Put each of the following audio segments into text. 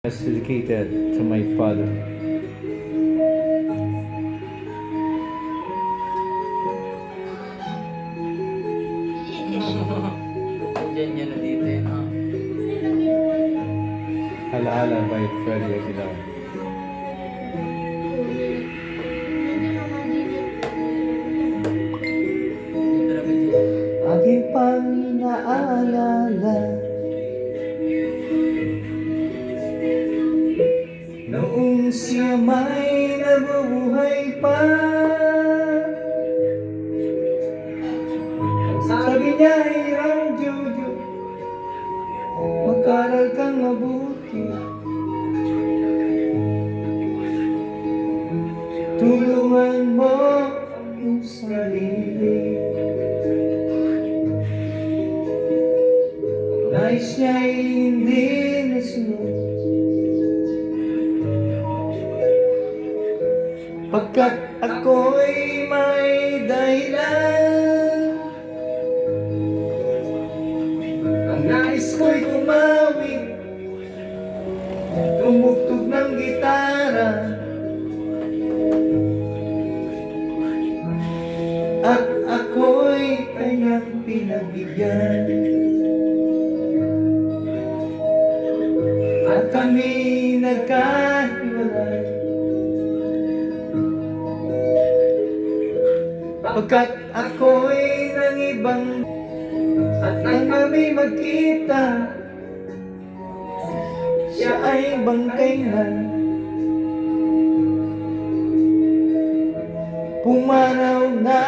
As dedicated to my father. Diyan yan na dito yun, ha? Alaala by Freddie Aguilar. Aking pang naalala noong siya may nabubuhay pa. Sabi niya, Hiram Jojo, mag-aral kang mabuti, tulungan mo ang iyong sarili. Nais niya'y hindi nasunod, pagkat ako'y may dahilan. Ang nais ko'y kumawit, tumugtog ng gitara, at ako'y kanyang pinagbigyan. At kami nagkahiwalay, pagkat ako'y ng ibang. At nang kami magkita, siya ay bangkay na. Pumanaw na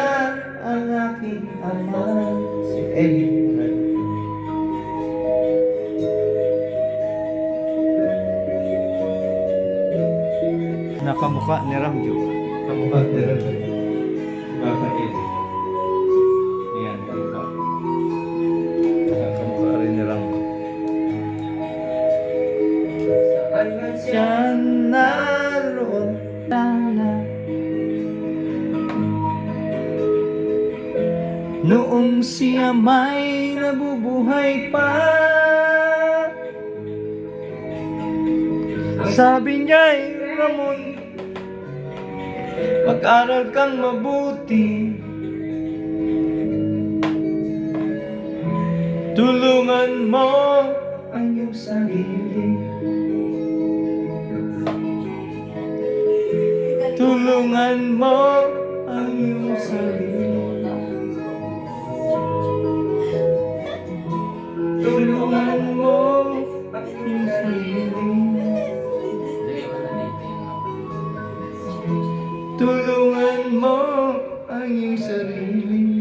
ang aking ama, si Eddie. Nakamukha ni Ramjo. Kamukha ni Ramjo. Baka Eddie. Ayan, kamukha. Kamukha rin ni Ramjo. Siya naroon sana noong siya may nabubuhay pa. Sabi niya, Ramon, mag-aral kang mabuti, tulungan mo ang iyong sarili. Tulungan mo ang iyong sarili. Tulungan mo ang iyong sarili. Tulungan mo ang iyong sarili.